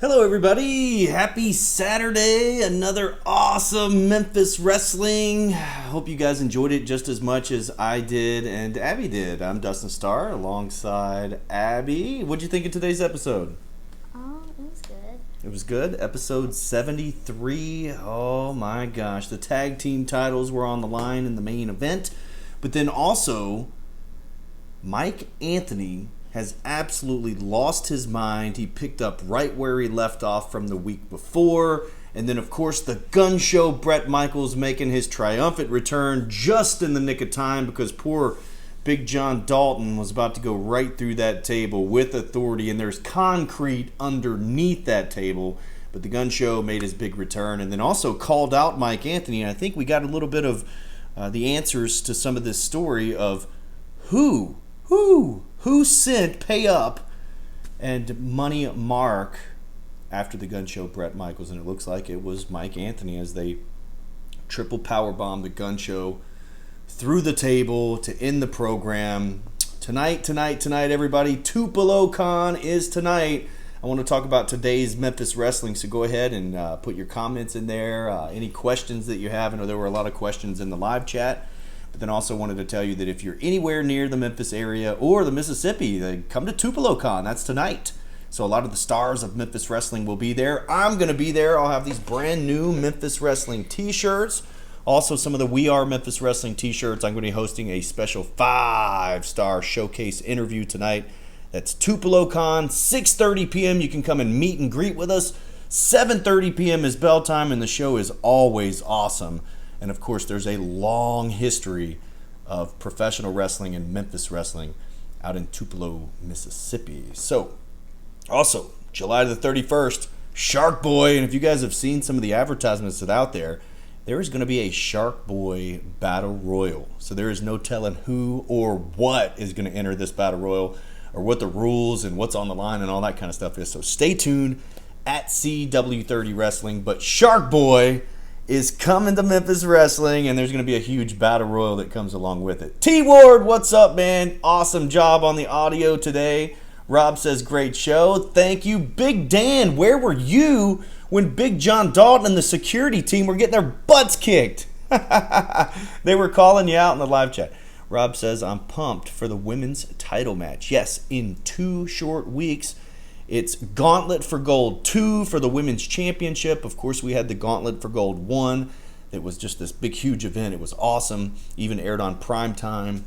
Hello, everybody. Happy Saturday. Another awesome Memphis wrestling. Hope you guys enjoyed it just as much as I did and Abby did. I'm Dustin Starr alongside Abby. What'd you think of today's episode? Oh, it was good. It was good. Episode 73. Oh my gosh. The tag team titles were on the line in the main event. But then also, Mike Anthony has absolutely lost his mind. He picked up right where he left off from the week before. And then, of course, the gun show, Bret Michaels making his triumphant return just in the nick of time because poor Big John Dalton was about to go right through that table with authority. And there's concrete underneath that table. But the gun show made his big return and then also called out Mike Anthony. And I think we got a little bit of the answers to some of this story of who sent Pay Up and Money Mark after the gun show Bret Michaels, and it looks like it was Mike Anthony as they triple powerbomb the gun show through the table to end the program. Tonight, everybody, Tupelo Con is tonight. I want to talk about today's Memphis wrestling, so go ahead and put your comments in there. Any questions that you have. I know there were a lot of questions in the live chat. But then also wanted to tell you that if you're anywhere near the Memphis area or the Mississippi, then come to Tupelo Con. That's tonight. So a lot of the stars of Memphis wrestling will be there. I'm going to be there. I'll have these brand new Memphis wrestling t-shirts. Also some of the We Are Memphis Wrestling t-shirts. I'm going to be hosting a special 5-star showcase interview tonight. That's Tupelo Con, 6:30 p.m. You can come and meet and greet with us. 7:30 p.m. is bell time, and the show is always awesome. And of course, there's a long history of professional wrestling and Memphis wrestling out in Tupelo, Mississippi. So, also, July the 31st, Shark Boy. And if you guys have seen some of the advertisements that are out there, there is going to be a Shark Boy Battle Royal. So there is no telling who or what is going to enter this Battle Royal or what the rules and what's on the line and all that kind of stuff is. So stay tuned at CW30 Wrestling. But Shark Boy is coming to Memphis Wrestling, and there's going to be a huge battle royal that comes along with it. T-Ward, what's up, man? Awesome job on the audio today. Rob says, great show. Thank you. Big Dan, where were you when Big John Dalton and the security team were getting their butts kicked? They were calling you out in the live chat. Rob says, I'm pumped for the women's title match. Yes, in 2 short weeks. It's Gauntlet for Gold 2 for the Women's Championship. Of course, we had the Gauntlet for Gold 1. It was just this big, huge event. It was awesome. Even aired on primetime.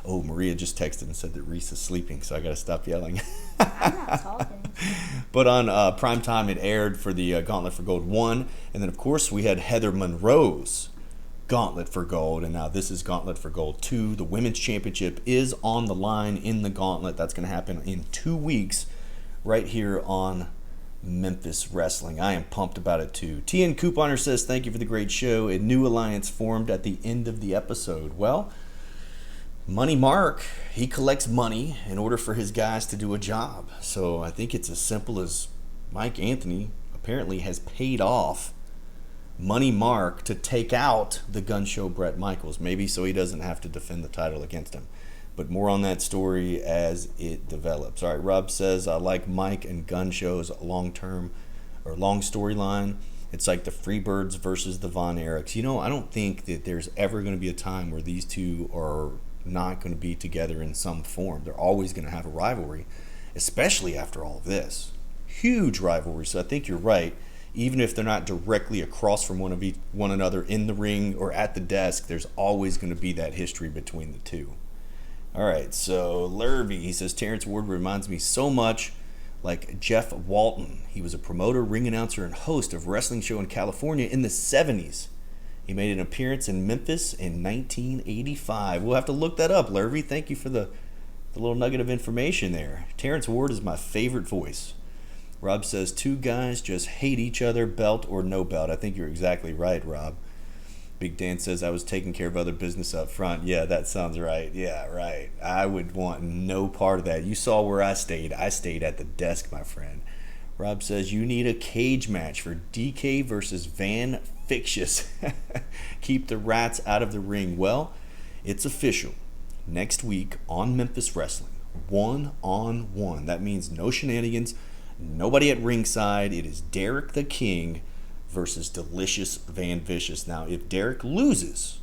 Maria just texted and said that Reese is sleeping, so I got to stop yelling. I'm not talking. But on primetime, it aired for the Gauntlet for Gold 1. And then, of course, we had Heather Monroe's Gauntlet for Gold, and now this is Gauntlet for Gold 2. The Women's Championship is on the line in the Gauntlet. That's going to happen in 2 weeks right here on Memphis Wrestling. I am pumped about it too. TN Couponer says, thank you for the great show. A new alliance formed at the end of the episode. Well, Money Mark, he collects money in order for his guys to do a job. So I think it's as simple as Mike Anthony apparently has paid off Money Mark to take out the gun show Bret Michaels, maybe so he doesn't have to defend the title against him. But more on that story as it develops. All right, Rob says, I like Mike and gun shows long-term or long storyline. It's like the Freebirds versus the Von Erichs. You know, I don't think that there's ever going to be a time where these two are not going to be together in some form. They're always going to have a rivalry, especially after all of this. Huge rivalry, so I think you're right. Even if they're not directly across from one another in the ring or at the desk, there's always going to be that history between the two. All right, so Lurvy, he says, Terrence Ward reminds me so much like Jeff Walton. He was a promoter, ring announcer, and host of a wrestling show in California in the 70s. He made an appearance in Memphis in 1985. We'll have to look that up, Lurvy. Thank you for the little nugget of information there. Terrence Ward is my favorite voice. Rob says, 2 guys just hate each other, belt or no belt. I think you're exactly right, Rob. Big Dan says, I was taking care of other business up front. Yeah, that sounds right. Yeah, right. I would want no part of that. You saw where I stayed. I stayed at the desk, my friend. Rob says, you need a cage match for DK versus Van Fictious. Keep the rats out of the ring. Well, it's official. Next week on Memphis Wrestling, 1-on-1. That means no shenanigans, Nobody at ringside. It is Derek the King versus Delicious Van Vicious. Now, if Derek loses,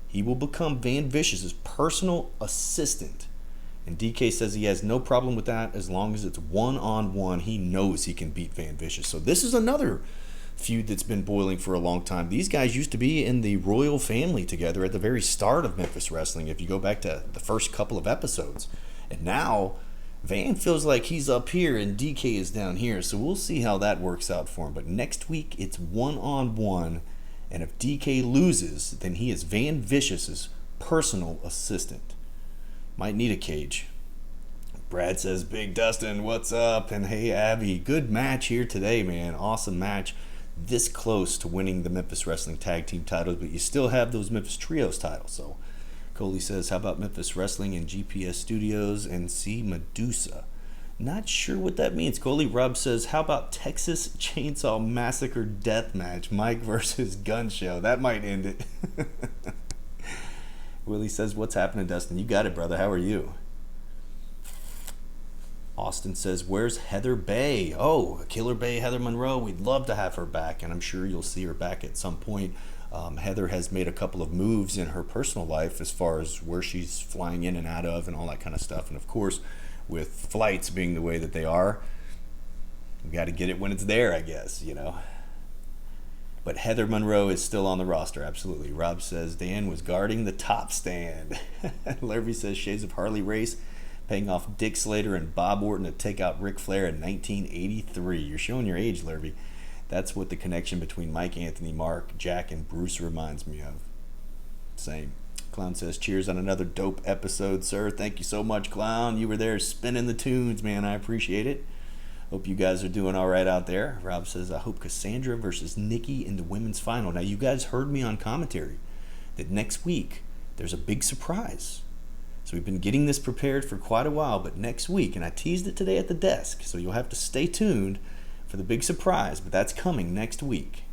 he will become Van Vicious's personal assistant. And DK says he has no problem with that as long as it's one-on-one. He knows he can beat Van Vicious. So this is another feud that's been boiling for a long time. These guys used to be in the royal family together at the very start of Memphis Wrestling, if you go back to the first couple of episodes. And now Van feels like he's up here and DK is down here, so we'll see how that works out for him. But next week, it's one-on-one, and if DK loses, then he is Van Vicious's personal assistant. Might need a cage. Brad says, Big Dustin, what's up? And hey, Abby, good match here today, man. Awesome match. This close to winning the Memphis Wrestling Tag Team titles, but you still have those Memphis Trios titles, so... Coley says, how about Memphis Wrestling and GPS Studios and see Medusa? Not sure what that means, Coley. Rob says, how about Texas Chainsaw Massacre Deathmatch? Mike versus Gun Show. That might end it. Willie says, what's happening, Dustin? You got it, brother. How are you? Austin says, where's Heather Bay? Oh, Killer Bay, Heather Monroe. We'd love to have her back, and I'm sure you'll see her back at some point. Heather has made a couple of moves in her personal life as far as where she's flying in and out of and all that kind of stuff. And of course, with flights being the way that they are, we got to get it when it's there, I guess, you know. But Heather Monroe is still on the roster, absolutely. Rob says Dan was guarding the top stand. Larry says Shades of Harley Race, paying off Dick Slater and Bob Orton to take out Ric Flair in 1983. You're showing your age, Larry. That's what the connection between Mike, Anthony, Mark, Jack, and Bruce reminds me of. Same. Clown says, cheers on another dope episode, sir. Thank you so much, Clown. You were there spinning the tunes, man. I appreciate it. Hope you guys are doing all right out there. Rob says, I hope Cassandra versus Nikki in the women's final. Now, you guys heard me on commentary that next week there's a big surprise. So we've been getting this prepared for quite a while, but next week, and I teased it today at the desk, so you'll have to stay tuned for the big surprise, but that's coming next week.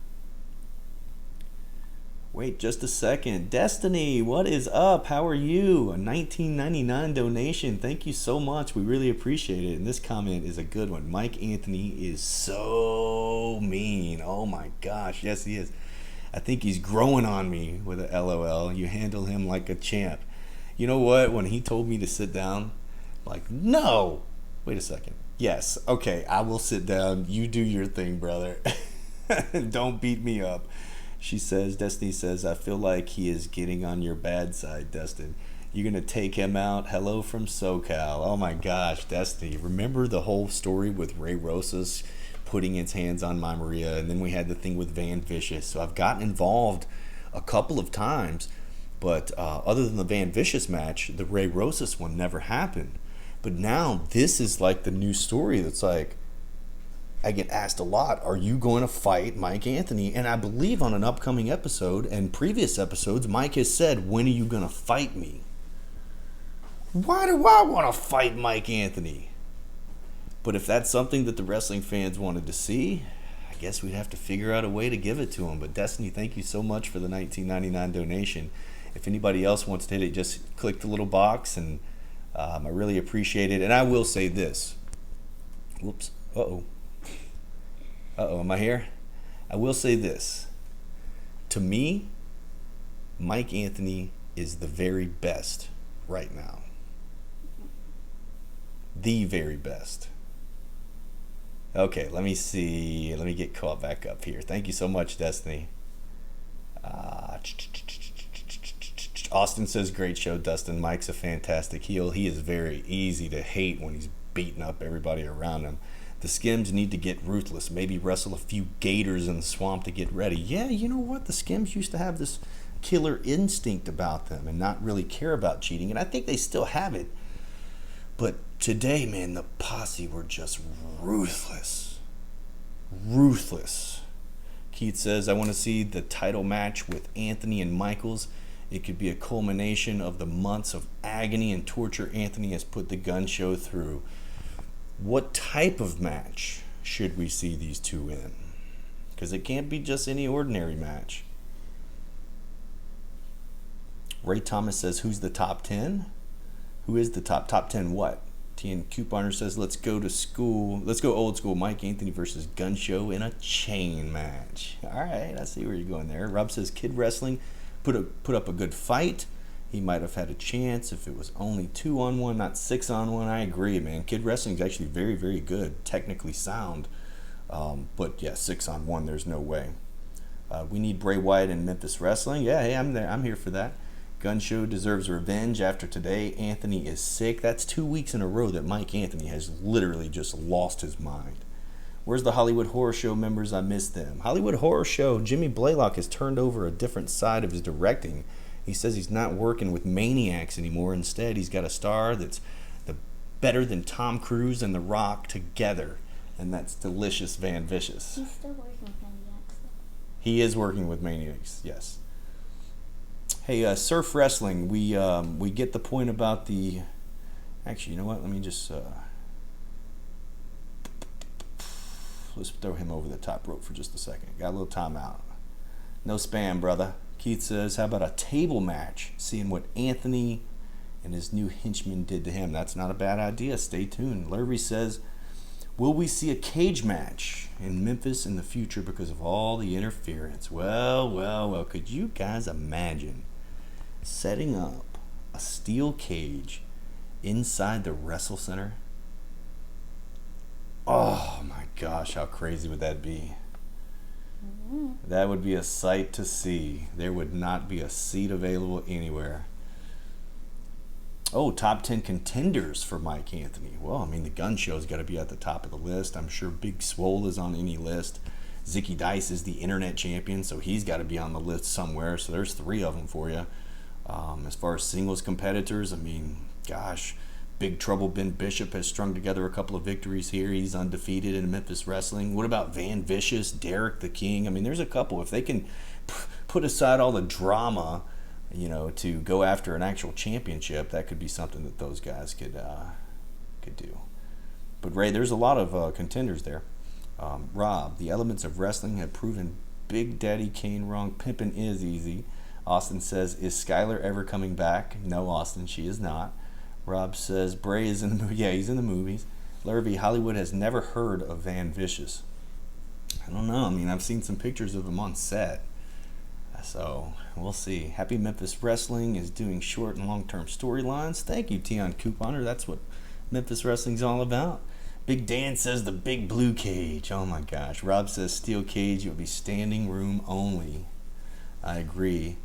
Wait just a second. Destiny, what is up? How are you? A $19.99 donation. Thank you so much. We really appreciate it. And this comment is a good one. Mike Anthony is so mean. Oh my gosh. Yes, he is. I think he's growing on me with a LOL. You handle him like a champ. You know what? When he told me to sit down, like, no. Wait a second. Yes, okay, I will sit down. You do your thing, brother. Don't beat me up. She says, Destiny says, I feel like he is getting on your bad side, Dustin. You're going to take him out? Hello from SoCal. Oh my gosh, Destiny. Remember the whole story with Ray Rosas putting his hands on my Maria, and then we had the thing with Van Vicious. So I've gotten involved a couple of times, but other than the Van Vicious match, the Ray Rosas one never happened. But now this is like the new story that's like, I get asked a lot, are you going to fight Mike Anthony? And I believe on an upcoming episode and previous episodes, Mike has said, when are you going to fight me? Why do I want to fight Mike Anthony? But if that's something that the wrestling fans wanted to see, I guess we'd have to figure out a way to give it to him. But Destiny, thank you so much for the $19.99 donation. If anybody else wants to hit it, just click the little box and I really appreciate it. And I will say this. Whoops. Uh-oh, am I here? I will say this. To me, Mike Anthony is the very best right now. The very best. Okay, let me see. Let me get caught back up here. Thank you so much, Destiny. Austin says, great show, Dustin. Mike's a fantastic heel. He is very easy to hate when he's beating up everybody around him. The Skims need to get ruthless. Maybe wrestle a few gators in the swamp to get ready. Yeah, you know what? The Skims used to have this killer instinct about them and not really care about cheating. And I think they still have it. But today, man, the posse were just ruthless. Ruthless. Keith says, I want to see the title match with Anthony and Michaels. It could be a culmination of the months of agony and torture Anthony has put the gun show through. What type of match should we see these two in? Because it can't be just any ordinary match. Ray Thomas says, who's the top 10? Who is the top 10 what? TN Couponer says, let's go to school. Let's go old school. Mike Anthony versus Gun Show in a chain match. All right, I see where you're going there. Rob says, kid wrestling put up a good fight. He might have had a chance if it was only 2-on-1, not 6-on-1. I agree, man. Kid wrestling is actually very, very good, technically sound. But yeah, 6-on-1, there's no way. We need Bray Wyatt in Memphis Wrestling. Yeah, hey, I'm there. I'm here for that. Gun Show deserves revenge after today. Anthony is sick. That's 2 weeks in a row that Mike Anthony has literally just lost his mind. Where's the Hollywood Horror Show members? I miss them. Hollywood Horror Show, Jimmy Blaylock has turned over a different side of his directing. He says he's not working with maniacs anymore. Instead, he's got a star that's better than Tom Cruise and The Rock together. And that's Delicious Van Vicious. He's still working with maniacs. He is working with maniacs, yes. Hey, Surf Wrestling, we get the point about the... Actually, you know what? Let me just... let's throw him over the top rope for just a second. Got a little timeout. No spam, brother. Keith says, how about a table match? Seeing what Anthony and his new henchman did to him. That's not a bad idea. Stay tuned. Larry says, will we see a cage match in Memphis in the future because of all the interference? Well. Could you guys imagine setting up a steel cage inside the Wrestle Center? Oh my gosh, how crazy would that be? That would be a sight to see. There would not be a seat available anywhere. Oh, top 10 contenders for Mike Anthony. Well, I mean, the Gun Show's got to be at the top of the list. I'm sure Big Swole is on any list. Zicky Dice is the internet champion, so he's got to be on the list somewhere. So there's 3 of them for you. As far as singles competitors, I mean, gosh, Big Trouble Ben Bishop has strung together a couple of victories here. He's undefeated in Memphis Wrestling. What about Van Vicious, Derek the King? I mean, there's a couple. If they can put aside all the drama, you know, to go after an actual championship, that could be something that those guys could do. But Ray, there's a lot of contenders there. Rob, the elements of wrestling have proven Big Daddy Kane wrong. Pimpin' is easy. Austin says, is Skylar ever coming back? No, Austin, she is not. Rob says, Bray is in the movie. Yeah, he's in the movies. Larry, Hollywood has never heard of Van Vicious. I don't know. I mean, I've seen some pictures of him on set. So, we'll see. Happy Memphis Wrestling is doing short and long-term storylines. Thank you, Tion Couponer. That's what Memphis Wrestling's all about. Big Dan says the big blue cage. Oh, my gosh. Rob says steel cage. It would be standing room only. I agree.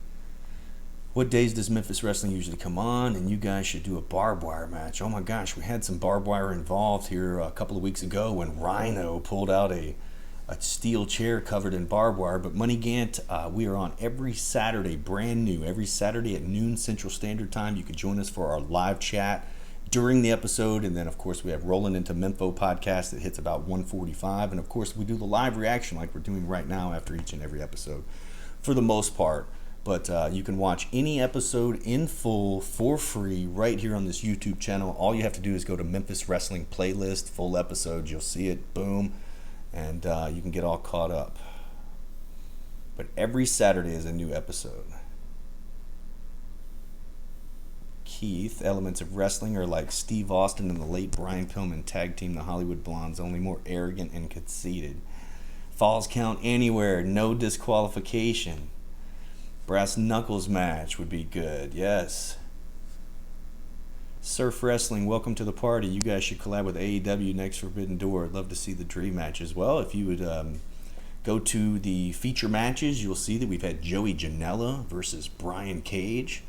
What days does Memphis Wrestling usually come on? And you guys should do a barbed wire match. Oh my gosh, we had some barbed wire involved here a couple of weeks ago when Rhino pulled out a steel chair covered in barbed wire. But Money Gant, we are on every Saturday, brand new, every Saturday at noon Central Standard Time. You can join us for our live chat during the episode. And then, of course, we have Rolling Into Mempho podcast that hits about 1:45. And, of course, we do the live reaction like we're doing right now after each and every episode for the most part. But you can watch any episode in full for free right here on this YouTube channel. All you have to do is go to Memphis Wrestling Playlist, full episodes. You'll see it, boom, and you can get all caught up. But every Saturday is a new episode. Keith, elements of wrestling are like Steve Austin and the late Brian Pillman tag team the Hollywood Blondes, only more arrogant and conceited. Falls count anywhere, no disqualification. Brass knuckles match would be good, yes. Surf Wrestling, welcome to the party. You guys should collab with AEW next Forbidden Door. I'd love to see the dream match as well. If you would go to the feature matches, you'll see that we've had Joey Janela versus Brian Cage.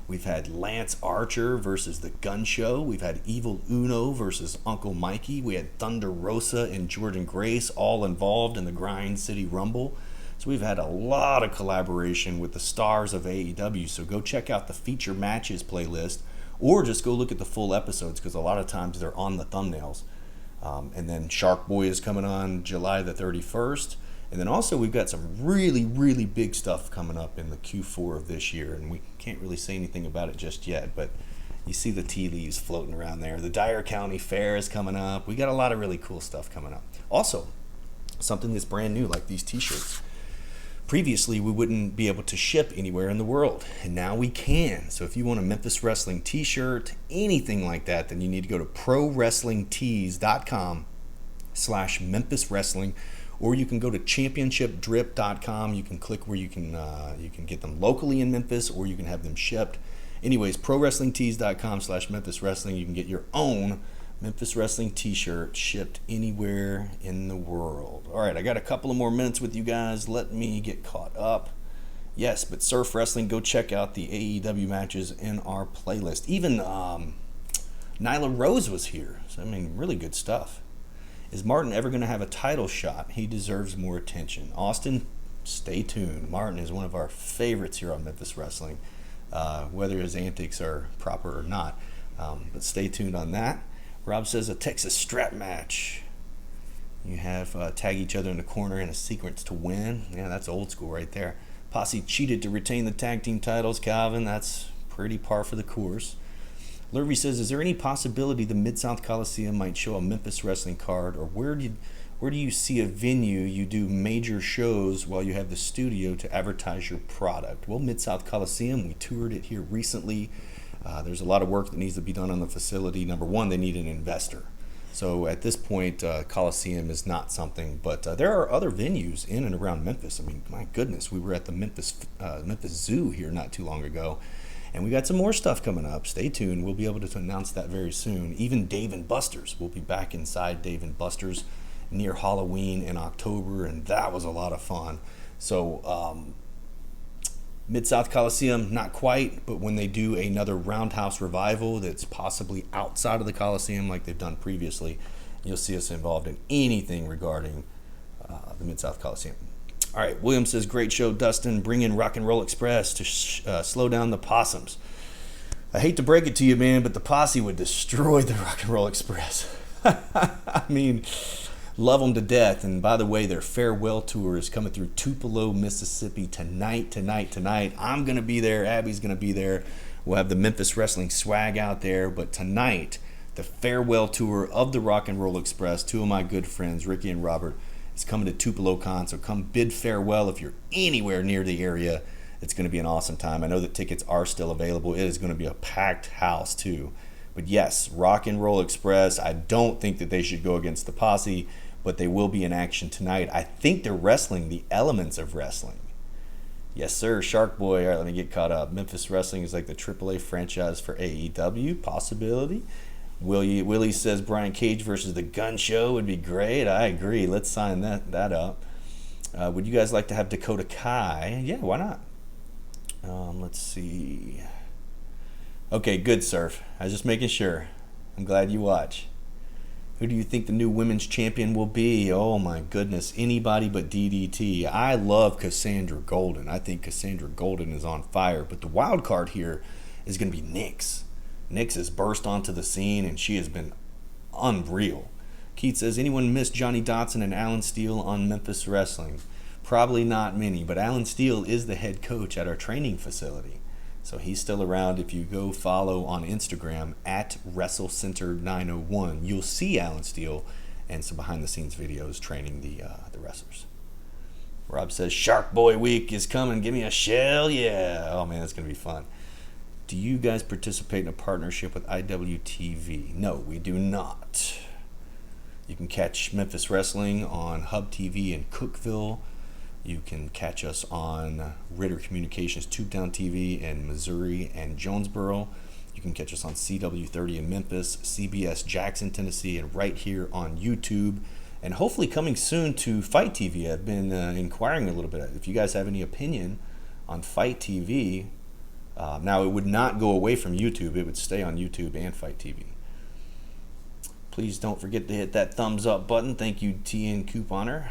We've had Lance Archer versus The Gun Show. We've had Evil Uno versus Uncle Mikey. We had Thunder Rosa and Jordan Grace all involved in the Grind City Rumble. So we've had a lot of collaboration with the stars of AEW. So go check out the feature matches playlist or just go look at the full episodes because a lot of times they're on the thumbnails. And then Shark Boy is coming on July the 31st. And then also we've got some really, really big stuff coming up in the Q4 of this year. And we can't really say anything about it just yet, but you see the tea leaves floating around there. The Dyer County Fair is coming up. We got a lot of really cool stuff coming up. Also, something that's brand new like these t-shirts. Previously, we wouldn't be able to ship anywhere in the world, and now we can. So if you want a Memphis Wrestling t-shirt, anything like that, then you need to go to prowrestlingtees.com/Memphis Wrestling, or you can go to championshipdrip.com. You can click where you can get them locally in Memphis, or you can have them shipped. Anyways, prowrestlingtees.com/Memphis Wrestling. You can get your own Memphis Wrestling t-shirt shipped anywhere in the world. All right, I got a couple of more minutes with you guys. Let me get caught up. Yes, but Surf Wrestling, go check out the AEW matches in our playlist. Even Nyla Rose was here. So, I mean, really good stuff. Is Martin ever going to have a title shot? He deserves more attention. Austin, stay tuned. Martin is one of our favorites here on Memphis Wrestling, whether his antics are proper or not. But stay tuned on that. Rob says a Texas strap match. You have tag each other in the corner in a sequence to win. Yeah, that's old school right there. Posse cheated to retain the tag team titles, Calvin. That's pretty par for the course. Lurvy says, is there any possibility the Mid-South Coliseum might show a Memphis Wrestling card? Or where do you see a venue you do major shows while you have the studio to advertise your product? Well, Mid-South Coliseum, we toured it here recently. There's a lot of work that needs to be done on the facility. Number one, they need an investor. So at this point, Coliseum is not something. But there are other venues in and around Memphis. I mean, my goodness, we were at the Memphis Zoo here not too long ago. And we got some more stuff coming up. Stay tuned. We'll be able to announce that very soon. Even Dave & Buster's. We'll be back inside Dave & Buster's near Halloween in October. And that was a lot of fun. So, Mid-South Coliseum, not quite, but when they do another Roundhouse revival that's possibly outside of the Coliseum like they've done previously, you'll see us involved in anything regarding the Mid-South Coliseum. All right, William says, great show, Dustin. Bring in Rock and Roll Express to slow down the possums. I hate to break it to you, man, but the posse would destroy the Rock and Roll Express. I mean, love them to death. And by the way, their farewell tour is coming through Tupelo, Mississippi tonight. I'm going to be there. Abby's going to be there. We'll have the Memphis Wrestling swag out there. But tonight, the farewell tour of the Rock and Roll Express, two of my good friends, Ricky and Robert, is coming to Tupelo Con. So come bid farewell if you're anywhere near the area. It's going to be an awesome time. I know that tickets are still available. It is going to be a packed house, too. But yes, Rock and Roll Express, I don't think that they should go against the posse, but they will be in action tonight. I think they're wrestling the elements of wrestling. Yes, sir, Shark Boy. All right, let me get caught up. Memphis Wrestling is like the AAA franchise for AEW. Possibility. Willie says Brian Cage versus the Gun Show would be great. I agree. Let's sign that up. Would you guys like to have Dakota Kai? Yeah, why not? Let's see. Okay, good, Surf. I was just making sure. I'm glad you watch. Who do you think the new women's champion will be? Oh my goodness, anybody but DDT. I love Cassandra Golden. I think Cassandra Golden is on fire. But the wild card here is going to be Nyx. Nyx has burst onto the scene and she has been unreal. Keith says, anyone miss Johnny Dotson and Alan Steele on Memphis Wrestling? Probably not many, but Alan Steele is the head coach at our training facility. So he's still around. If you go follow on Instagram at WrestleCenter901, you'll see Alan Steele and some behind-the-scenes videos training the wrestlers. Rob says, Shark Boy Week is coming. Give me a shell. Yeah. Oh, man, that's going to be fun. Do you guys participate in a partnership with IWTV? No, we do not. You can catch Memphis Wrestling on Hub TV in Cookeville. You can catch us on Ritter Communications Tubetown TV in Missouri and Jonesboro. You can catch us on CW30 in Memphis, CBS Jackson, Tennessee, and right here on YouTube. And hopefully coming soon to Fight TV. I've been inquiring a little bit. If you guys have any opinion on Fight TV, now it would not go away from YouTube. It would stay on YouTube and Fight TV. Please don't forget to hit that thumbs up button. Thank you, TN Couponer.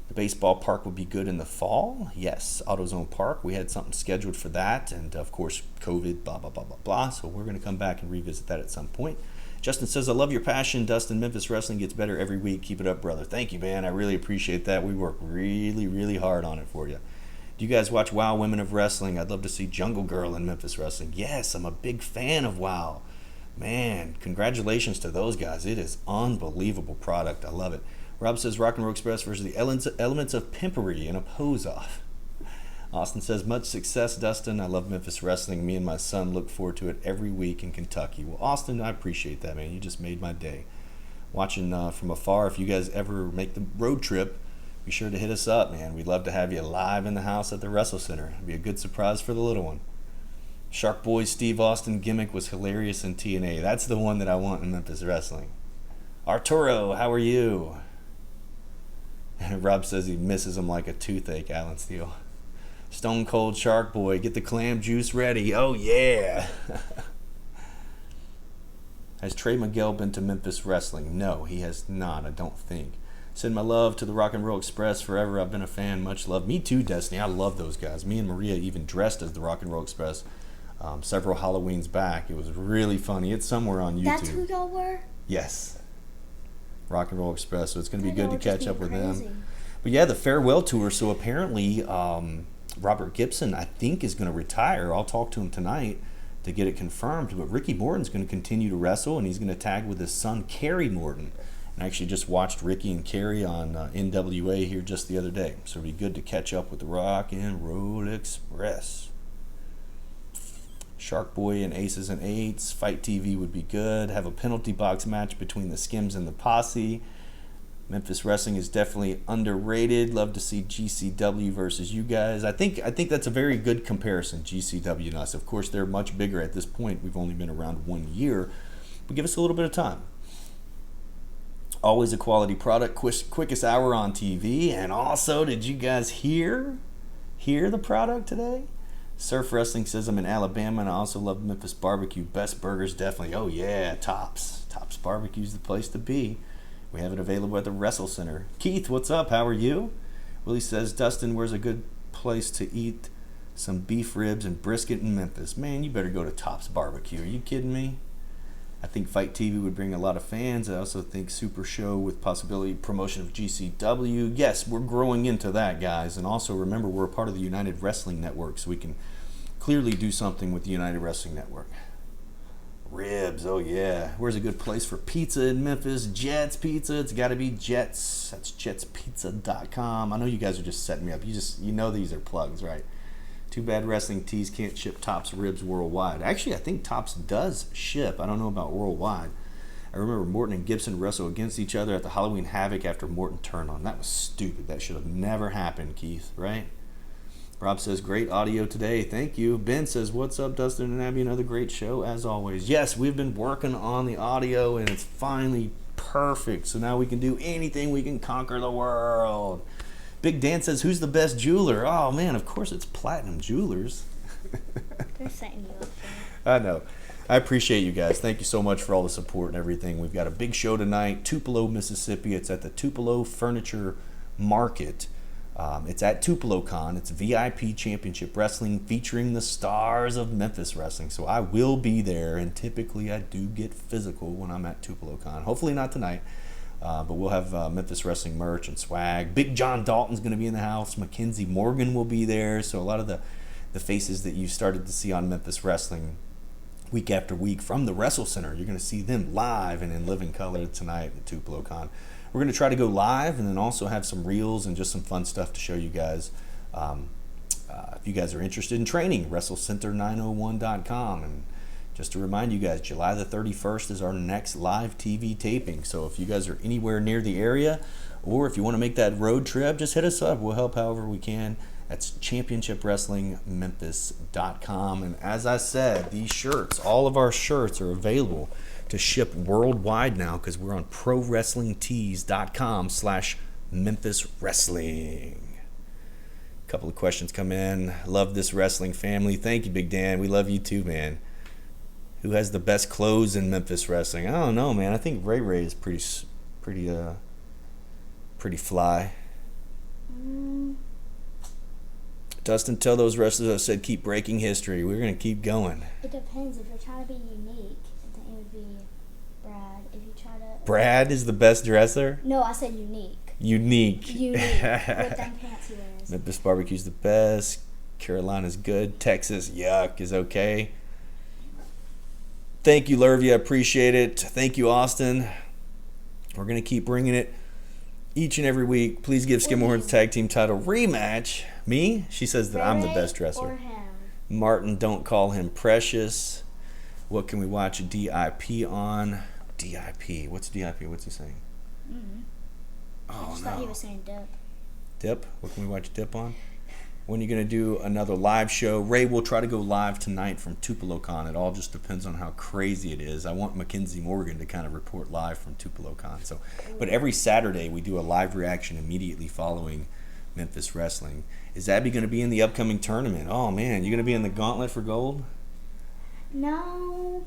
The baseball park will be good in the fall. Yes, AutoZone Park. We had something scheduled for that. And, of course, COVID, blah, blah, blah, blah, blah. So we're going to come back and revisit that at some point. Justin says, I love your passion, Dustin. Memphis Wrestling gets better every week. Keep it up, brother. Thank you, man. I really appreciate that. We work really, really hard on it for you. Do you guys watch WoW Women of Wrestling? I'd love to see Jungle Girl in Memphis Wrestling. Yes, I'm a big fan of WoW. Man, congratulations to those guys. It is unbelievable product. I love it. Rob says Rock and Roll Express versus the elements of pimpery in a pose-off. Austin says, much success, Dustin. I love Memphis Wrestling. Me and my son look forward to it every week in Kentucky. Well, Austin, I appreciate that, man. You just made my day. Watching from afar, if you guys ever make the road trip, be sure to hit us up, man. We'd love to have you live in the house at the Wrestle Center. It'd be a good surprise for the little one. Shark Boy Steve Austin gimmick was hilarious in TNA. That's the one that I want in Memphis Wrestling. Arturo, how are you? Rob says he misses him like a toothache, Alan Steele. Stone Cold Shark Boy, get the clam juice ready. Oh, yeah. Has Trey Miguel been to Memphis Wrestling? No, he has not, I don't think. Send my love to the Rock and Roll Express forever. I've been a fan. Much love. Me too, Destiny. I love those guys. Me and Maria even dressed as the Rock and Roll Express several Halloweens back. It was really funny. It's somewhere on YouTube. That's who y'all were? Yes. Rock and Roll Express. So it's going to be good to Y'all catch just up with being crazy. them. But yeah, the farewell tour. So apparently Robert Gibson, I think, is going to retire. I'll talk to him tonight to get it confirmed. But Ricky Morton's going to continue to wrestle, and he's going to tag with his son, Kerry Morton. And I actually just watched Ricky and Kerry on NWA here just the other day. So it'll be good to catch up with the Rock and Roll Express. Shark Boy and Aces and Eights. Fight TV would be good. Have a penalty box match between the Skims and the Posse. Memphis Wrestling is definitely underrated. Love to see GCW versus you guys. I think that's a very good comparison, GCW and us. Of course, they're much bigger at this point. We've only been around 1 year. But give us a little bit of time. Always a quality product. Quickest hour on TV. And also, did you guys hear the product today? Surf Wrestling says I'm in Alabama, and I also love Memphis Barbecue. Best burgers, definitely. Oh, yeah, Tops. Tops Barbecue's the place to be. We have it available at the Wrestle Center. Keith, what's up? How are you? Willie says, Dustin, where's a good place to eat some beef ribs and brisket in Memphis? Man, you better go to Tops Barbecue. Are you kidding me? I think Fight TV would bring a lot of fans. I also think Super Show with possibility promotion of GCW. Yes, we're growing into that, guys. And also remember, we're a part of the United Wrestling Network, so we can clearly do something with the United Wrestling Network. Ribs, oh yeah. Where's a good place for pizza in Memphis? Jets Pizza. It's got to be Jets. That's jetspizza.com. I know you guys are just setting me up. You know these are plugs, right? Too bad Wrestling Tees can't ship Tops ribs worldwide. Actually, I think Tops does ship. I don't know about worldwide. I remember Morton and Gibson wrestle against each other at the Halloween Havoc after Morton turned on. That was stupid. That should have never happened, Keith, right? Rob says, great audio today. Thank you. Ben says, what's up, Dustin and Abby? Another great show, as always. Yes, we've been working on the audio, and it's finally perfect. So now we can do anything. We can conquer the world. Big Dan says, who's the best jeweler? Oh, man, of course it's Platinum Jewelers. They're setting you up. I know. I appreciate you guys. Thank you so much for all the support and everything. We've got a big show tonight, Tupelo, Mississippi. It's at the Tupelo Furniture Market. It's at Tupelo Con. It's VIP Championship Wrestling featuring the stars of Memphis Wrestling. So I will be there, and typically I do get physical when I'm at Tupelo Con. Hopefully not tonight, but we'll have Memphis Wrestling merch and swag. Big John Dalton's going to be in the house. Mackenzie Morgan will be there. So a lot of the faces that you started to see on Memphis Wrestling week after week from the Wrestle Center, you're going to see them live and in living color tonight at Tupelo Con. We're going to try to go live and then also have some reels and just some fun stuff to show you guys. If you guys are interested in training, WrestleCenter901.com. And just to remind you guys, July the 31st is our next live TV taping. So if you guys are anywhere near the area, or if you want to make that road trip, just hit us up. We'll help however we can. That's championshipwrestlingmemphis.com. And as I said, these shirts, all of our shirts are available to ship worldwide now because we're on prowrestlingtees.com/Memphis Wrestling. A couple of questions come in. Love this wrestling family. Thank you, Big Dan. We love you too, man. Who has the best clothes in Memphis Wrestling? I don't know, man. I think Ray Ray is pretty fly. Dustin, tell those wrestlers I said keep breaking history. We're going to keep going. It depends. If you're trying to be unique, then it would be Brad. If you try to... Brad is the best dresser? No, I said unique. Unique. With them pants he wears. Memphis Barbecue's the best. Carolina's good. Texas, yuck, is okay. Thank you, Lurvia. Appreciate it. Thank you, Austin. We're going to keep bringing it each and every week. Please give Skimmerhorn's tag team title rematch. Me? She says that I'm the best wrestler. Or him. Martin, don't call him precious. What can we watch DIP on? DIP. What's DIP? What's he saying? Mm-hmm. Oh, I just no. thought he was saying dip. Dip? What can we watch Dip on? When are you going to do another live show? Ray will try to go live tonight from Tupelo Con. It all just depends on how crazy it is. I want Mackenzie Morgan to kind of report live from Tupelo Con. So, but every Saturday we do a live reaction immediately following Memphis Wrestling. Is Abby going to be in the upcoming tournament? Oh, man. You going to be in the Gauntlet for Gold? No.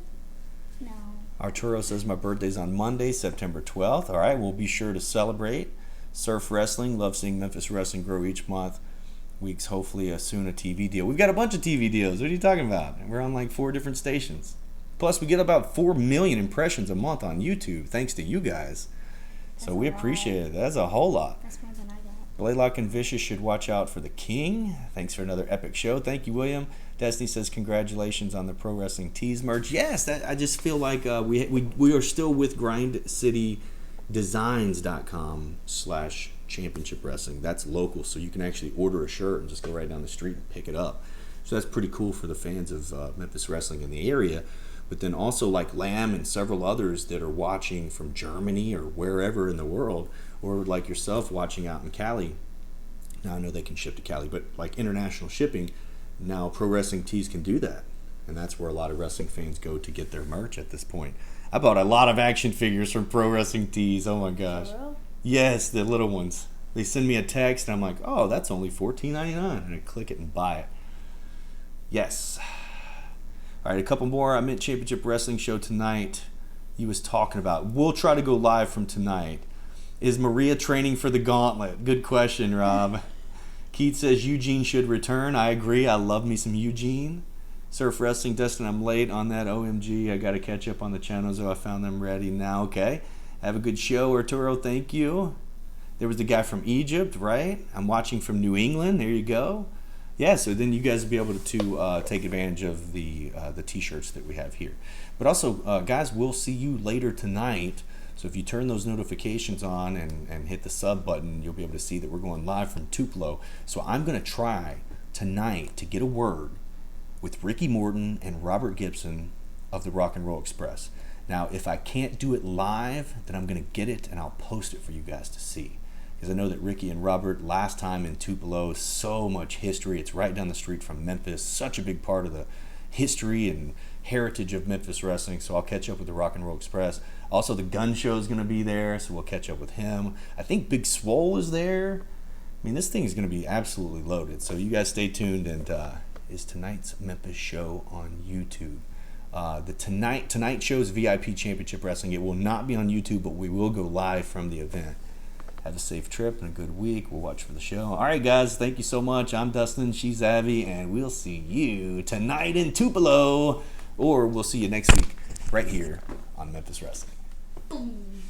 Arturo says my birthday's on Monday, September 12th. All right, we'll be sure to celebrate. Surf Wrestling. Love seeing Memphis Wrestling grow each month. Weeks, hopefully soon a TV deal. We've got a bunch of TV deals. What are you talking about? We're on like 4 different stations. Plus, we get about 4 million impressions a month on YouTube, thanks to you guys. So we appreciate it. That's a whole lot. That's more than I got. Blaylock and Vicious should watch out for the King. Thanks for another epic show. Thank you, William. Destiny says congratulations on the Pro Wrestling Tees merch. Yes, I just feel like we are still with GrindCityDesigns.com/championship wrestling. That's local, so you can actually order a shirt and just go right down the street and pick it up. So that's pretty cool for the fans of Memphis Wrestling in the area. But then also like Lamb and several others that are watching from Germany or wherever in the world, or like yourself watching out in Cali. Now I know they can ship to Cali, but like international shipping, now Pro Wrestling Tees can do that. And that's where a lot of wrestling fans go to get their merch at this point. I bought a lot of action figures from Pro Wrestling Tees. Oh my gosh. Hello? Yes, the little ones. They send me a text and I'm like, oh, that's only $14.99. And I click it and buy it. Yes. All right, a couple more. I'm at Championship Wrestling show tonight. He was talking about. We'll try to go live from tonight. Is Maria training for the Gauntlet? Good question, Rob. Keith says Eugene should return. I agree. I love me some Eugene. Surf Wrestling, Dustin, I'm late on that. OMG, I got to catch up on the channels. I found them ready now. Okay. Have a good show, Arturo. Thank you. There was the guy from Egypt, right? I'm watching from New England. There you go. Yeah, so then you guys will be able to take advantage of the T-shirts that we have here. But also, guys, we'll see you later tonight. So if you turn those notifications on and hit the sub button, you'll be able to see that we're going live from Tupelo. So I'm going to try tonight to get a word with Ricky Morton and Robert Gibson of the Rock and Roll Express. Now, if I can't do it live, then I'm going to get it and I'll post it for you guys to see. Because I know that Ricky and Robert, last time in Tupelo, so much history. It's right down the street from Memphis. Such a big part of the history and heritage of Memphis wrestling. So I'll catch up with the Rock and Roll Express. Also, the Gun Show is going to be there, so we'll catch up with him. I think Big Swole is there. I mean, this thing is going to be absolutely loaded. So you guys stay tuned. And is tonight's Memphis show on YouTube? The tonight show's VIP Championship Wrestling. It will not be on YouTube, but we will go live from the event. Have a safe trip and a good week. We'll watch for the show. All right, guys. Thank you so much. I'm Dustin. She's Abby. And we'll see you tonight in Tupelo. Or we'll see you next week right here on Memphis Wrestling. Boom.